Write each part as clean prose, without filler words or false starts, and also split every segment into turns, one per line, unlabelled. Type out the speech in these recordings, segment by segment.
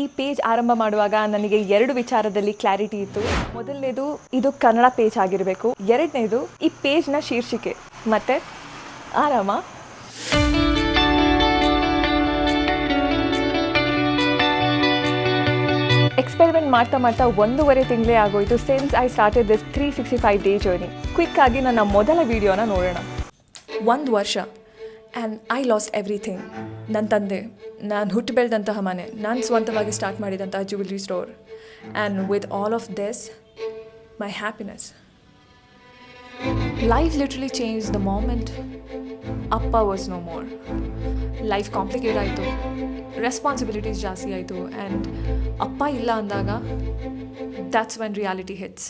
ಈ ಪೇಜ್ ಆರಂಭ ಮಾಡುವಾಗ ನನಗೆ 2 ವಿಚಾರದಲ್ಲಿ ಕ್ಲಾರಿಟಿ ಇತ್ತು. ಮೊದಲನೇದು ಇದು ಕನ್ನಡ ಪೇಜ್ ಆಗಿರಬೇಕು. ಎರಡನೇದು ಈ ಪೇಜ್ನ ಶೀರ್ಷಿಕೆ ಮತ್ತೆ ಆರಾಮ. ಎಕ್ಸ್ಪೆರಿಮೆಂಟ್ ಮಾಡ್ತಾ 1.5 ತಿಂಗಳೇ ಆಗೋಯಿತು since I started this 365 day journey. Quick ಆಗಿ ನನ್ನ ಮೊದಲ ವಿಡಿಯೋನ ನೋಡೋಣ. 1 ವರ್ಷ ಆ್ಯಂಡ್ ಐ ಲಾಸ್ಟ್ ಎವ್ರಿಥಿಂಗ್. ನನ್ನ ತಂದೆ, ನಾನು ಹುಟ್ಟು ಬೆಳೆದಂತಹ ಮನೆ, ನಾನು ಸ್ವಂತವಾಗಿ ಸ್ಟಾರ್ಟ್ ಮಾಡಿದಂತಹ jewellery store, and with all of this my happiness. Life literally change the moment ಅಪ್ಪ was no more. Life complicate ಆಯಿತು, ರೆಸ್ಪಾನ್ಸಿಬಿಲಿಟೀಸ್ ಜಾಸ್ತಿ ಆಯಿತು, ಆ್ಯಂಡ್ ಅಪ್ಪ ಇಲ್ಲ ಅಂದಾಗ ದ್ಯಾಟ್ಸ್ ವೆನ್ ರಿಯಾಲಿಟಿ ಹಿಟ್ಸ್.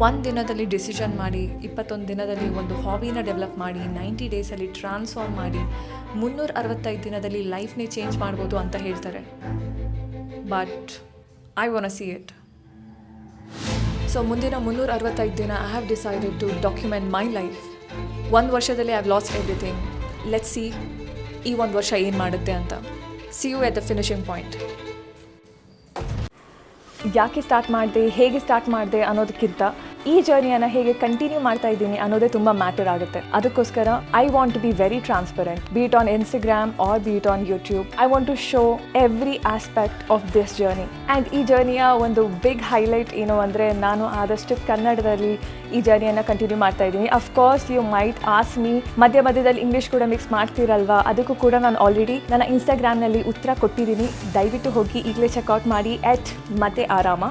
1 ದಿನದಲ್ಲಿ ಡಿಸಿಷನ್ ಮಾಡಿ, 21 ದಿನದಲ್ಲಿ ಒಂದು ಹಾಬಿನ ಡೆವಲಪ್ ಮಾಡಿ, 90 ಡೇಸಲ್ಲಿ ಟ್ರಾನ್ಸ್ಫಾರ್ಮ್ ಮಾಡಿ, 365 ದಿನದಲ್ಲಿ ಲೈಫ್ನೇ ಚೇಂಜ್ ಮಾಡ್ಬೋದು ಅಂತ ಹೇಳ್ತಾರೆ. But I want see it. So ಮುಂದಿನ 365 ದಿನ I have decided to document my life. 1 ವರ್ಷದಲ್ಲಿ I have lost everything. Let's see ಈ 1 ವರ್ಷ ಏನು ಮಾಡುತ್ತೆ ಅಂತ. See you at the finishing point. ಯಾಕೆ ಸ್ಟಾರ್ಟ್ ಮಾಡಿದೆ, ಹೇಗೆ ಸ್ಟಾರ್ಟ್ ಮಾಡಿದೆ ಅನ್ನೋದಕ್ಕಿಂತ ಈ ಜರ್ನಿಯನ್ನು ಹೇಗೆ ಕಂಟಿನ್ಯೂ ಮಾಡ್ತಾ ಇದ್ದೀನಿ ಅನ್ನೋದೇ ತುಂಬ ಮ್ಯಾಟರ್ ಆಗುತ್ತೆ. ಅದಕ್ಕೋಸ್ಕರ I want to be very transparent, be it on Instagram or be it on YouTube. I want to show every aspect of this journey. And ಈ ಜರ್ನಿಯ ಒಂದು ಬಿಗ್ ಹೈಲೈಟ್ ಏನು ಅಂದರೆ, ನಾನು ಆದಷ್ಟು ಕನ್ನಡದಲ್ಲಿ ಈ ಜರ್ನಿಯನ್ನು ಕಂಟಿನ್ಯೂ ಮಾಡ್ತಾ ಇದ್ದೀನಿ. Of course you might ask me, ಮಧ್ಯದಲ್ಲಿ ಇಂಗ್ಲೀಷ್ ಕೂಡ ಮಿಕ್ಸ್ ಮಾಡ್ತೀರಲ್ವಾ? ಅದಕ್ಕೂ ಕೂಡ ನಾನು ಆಲ್ರೆಡಿ ನನ್ನ ಇನ್ಸ್ಟಾಗ್ರಾಮ್ನಲ್ಲಿ ಉತ್ತರ ಕೊಟ್ಟಿದ್ದೀನಿ. ದಯವಿಟ್ಟು ಹೋಗಿ ಈಗಲೇ ಚೆಕ್ಔಟ್ ಮಾಡಿ @ಮತ್ತೆ ಆರಾಮ.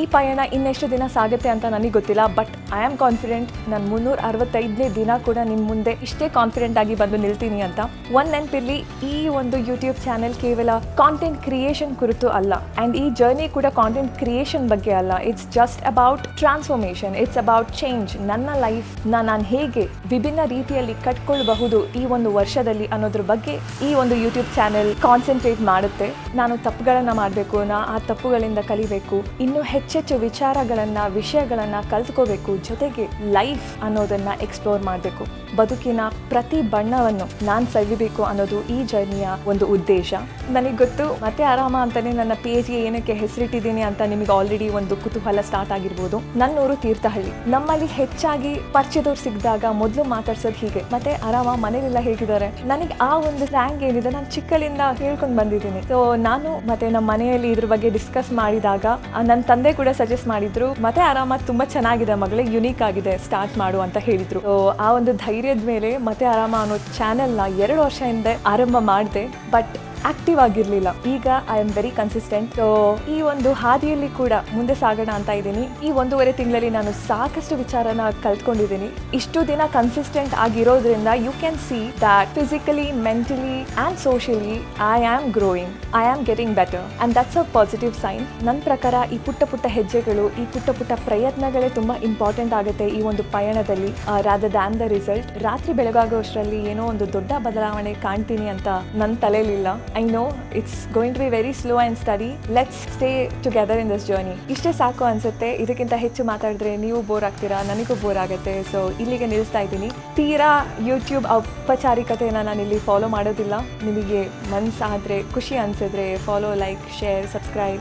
ಈ ಪಯಣ ಇನ್ನೆಷ್ಟು ದಿನ ಸಾಗುತ್ತೆ ಅಂತ ನನಗೆ ಗೊತ್ತಿಲ್ಲ, ಬಟ್ ಐ ಆಮ್ ಕಾನ್ಫಿಡೆಂಟ್ ನಾನು 365ನೇ ದಿನ ಕೂಡ ನಿಮ್ಮ ಮುಂದೆ ಇಷ್ಟೇ ಕಾನ್ಫಿಡೆಂಟ್ ಆಗಿ ಬಂದು ನಿಲ್ತೀನಿ ಅಂತ. ಒಂದು ನೆನಪಿರಲಿ, ಈ ಒಂದು ಯೂಟ್ಯೂಬ್ ಚಾನೆಲ್ ಕೇವಲ ಕಾಂಟೆಂಟ್ ಕ್ರಿಯೇಷನ್ ಕುರಿತು ಅಲ್ಲ, ಆ್ಯಂಡ್ ಈ ಜರ್ನಿ ಕೂಡ ಕಾಂಟೆಂಟ್ ಕ್ರಿಯೇಷನ್ ಬಗ್ಗೆ ಅಲ್ಲ. It's just about transformation, it's about change. ನನ್ನ ಲೈಫ್ನ ನಾನು ಹೇಗೆ ವಿಭಿನ್ನ ರೀತಿಯಲ್ಲಿ ಕಟ್ಕೊಳ್ಬಹುದು ಈ 1 ವರ್ಷದಲ್ಲಿ ಅನ್ನೋದ್ರ ಬಗ್ಗೆ ಈ ಒಂದು ಯೂಟ್ಯೂಬ್ ಚಾನೆಲ್ ಕಾನ್ಸಂಟ್ರೇಟ್ ಮಾಡುತ್ತೆ. ನಾನು ತಪ್ಪುಗಳನ್ನು ಮಾಡಬೇಕು, ಆ ತಪ್ಪುಗಳಿಂದ ಕಲಿಬೇಕು, ಇನ್ನೂ ಹೆಚ್ಚೆಚ್ಚು ವಿಷಯಗಳನ್ನು ಕಲ್ತ್ಕೋಬೇಕು, ಜೊತೆಗೆ ಲೈಫ್ ಅನ್ನೋದನ್ನು ಎಕ್ಸ್ಪ್ಲೋರ್ ಮಾಡಬೇಕು. ಬದುಕಿನ ಪ್ರತಿ ಬಣ್ಣವನ್ನು ನಾನು ಸವಿಬೇಕು ಅನ್ನೋದು ಈ ಜರ್ನಿಯ ಒಂದು ಉದ್ದೇಶ. ನನಗೆ ಗೊತ್ತು, ಮತ್ತೆ ಆರಾಮ ಅಂತಲೇ ನನ್ನ ಪೇಜ್ಗೆ ಏನಕ್ಕೆ ಹೆಸರಿಟ್ಟಿದ್ದೀನಿ ಅಂತ ನಿಮಗೆ ಆಲ್ರೆಡಿ ಒಂದು ಕುತೂಹಲ ಸ್ಟಾರ್ಟ್ ಆಗಿರ್ಬೋದು. ನನ್ನೂರು ತೀರ್ಥಹಳ್ಳಿ. ನಮ್ಮಲ್ಲಿ ಹೆಚ್ಚಾಗಿ ಪರಿಚಯದವ್ರು ಸಿಕ್ಕಿದಾಗ ಮೊದಲು ಮಾತಾಡ್ಸೋದು ಹೀಗೆ, ಮತ್ತೆ ಆರಾಮ, ಮನೇಲೆಲ್ಲ ಹೇಗಿದ್ದಾರೆ. ನನಗೆ ಆ ಒಂದು ಸ್ಲ್ಯಾಂಗ್ ಏನಿದೆ ನಾನು ಚಿಕ್ಕಲಿಂದ ಹೇಳ್ಕೊಂಡು ಬಂದಿದ್ದೀನಿ. ಸೊ ನಾನು ಮತ್ತೆ ನಮ್ಮ ಮನೆಯಲ್ಲಿ ಇದ್ರ ಬಗ್ಗೆ ಡಿಸ್ಕಸ್ ಮಾಡಿದಾಗ ನನ್ನ ತಂದೆ ಕೂಡ ಸಜೆಸ್ಟ್ ಮಾಡಿದ್ರು, ಮತ್ತೆ ಆರಾಮ ತುಂಬ ಚೆನ್ನಾಗಿದೆ ಮಗಳೇ, ಯುನೀಕ್ ಆಗಿದೆ, ಸ್ಟಾರ್ಟ್ ಮಾಡು ಅಂತ ಹೇಳಿದ್ರು. ಸೊ ಆ ಒಂದು ಧೈರ್ಯದ ಮೇಲೆ ಮತ್ತೆ ಆರಾಮ ಅನ್ನೋ ಚಾನೆಲ್ನ 2 ವರ್ಷ ಹಿಂದೆ ಆರಂಭ ಮಾಡಿದೆ, ಬಟ್ ಆಕ್ಟಿವ್ ಆಗಿರಲಿಲ್ಲ. ಈಗ I am very consistent. So ಈ ಒಂದು ಹಾದಿಯಲ್ಲಿ ಕೂಡ ಮುಂದೆ ಸಾಗೋಣ ಅಂತ ಇದ್ದೀನಿ. ಈ 1.5 ತಿಂಗಳಲ್ಲಿ ನಾನು ಸಾಕಷ್ಟು ವಿಚಾರನ ಕಲ್ತ್ಕೊಂಡಿದ್ದೀನಿ. ಇಷ್ಟು ದಿನ ಕನ್ಸಿಸ್ಟೆಂಟ್ ಆಗಿರೋದ್ರಿಂದ you can see that physically, mentally and socially I am growing, I am getting better, and that's a positive sign. ನನ್ನ ಪ್ರಕಾರ ಈ ಪುಟ್ಟ ಹೆಜ್ಜೆಗಳು, ಈ ಪುಟ್ಟ ಪ್ರಯತ್ನಗಳೇ ತುಂಬ ಇಂಪಾರ್ಟೆಂಟ್ ಆಗುತ್ತೆ ಈ ಒಂದು ಪಯಣದಲ್ಲಿ, ರಾದರ್ ದ್ಯಾನ್ ದ ರಿಸಲ್ಟ್. ರಾತ್ರಿ ಬೆಳಗಾಗೋಷ್ಟರಲ್ಲಿ ಏನೋ ಒಂದು ದೊಡ್ಡ ಬದಲಾವಣೆ ಕಾಣ್ತೀನಿ ಅಂತ ನನ್ನ ತಲೆಯಲ್ಲಿಲ್ಲ. I know it's going to be very slow and steady. Let's stay together in this journey. ಇಷ್ಟೇ ಸಾಕು ಅನ್ಸುತ್ತೆ. ಇದಕ್ಕಿಂತ ಹೆಚ್ಚು ಮಾತಾಡಿದ್ರೆ ನೀವು ಬೋರ್ ಆಗ್ತೀರಾ, ನನಗೂ ಬೋರ್ ಆಗುತ್ತೆ. ಸೊ ಇಲ್ಲಿಗೆ ನಿಲ್ಲಿಸ್ತಾ ಇದ್ದೀನಿ. ತೀರಾ ಯೂಟ್ಯೂಬ್ ಔಪಚಾರಿಕತೆನ ನಾನು ಇಲ್ಲಿ ಫಾಲೋ ಮಾಡೋದಿಲ್ಲ. ನಿಮಗೆ ಮನಸ್ಸಾದರೆ, ಖುಷಿ ಅನಿಸಿದ್ರೆ ಫಾಲೋ, ಲೈಕ್, ಶೇರ್, ಸಬ್ಸ್ಕ್ರೈಬ್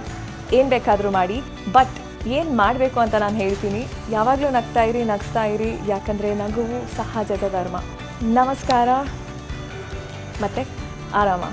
ಏನು ಬೇಕಾದರೂ ಮಾಡಿ. ಬಟ್ ಏನು ಮಾಡಬೇಕು ಅಂತ ನಾನು ಹೇಳ್ತೀನಿ, ಯಾವಾಗಲೂ ನಗಿಸ್ತಾ ಇರಿ, ಯಾಕಂದರೆ ನಗುವು ಸಹಜದ ಧರ್ಮ. ನಮಸ್ಕಾರ, ಮತ್ತೆ ಆರಾಮ.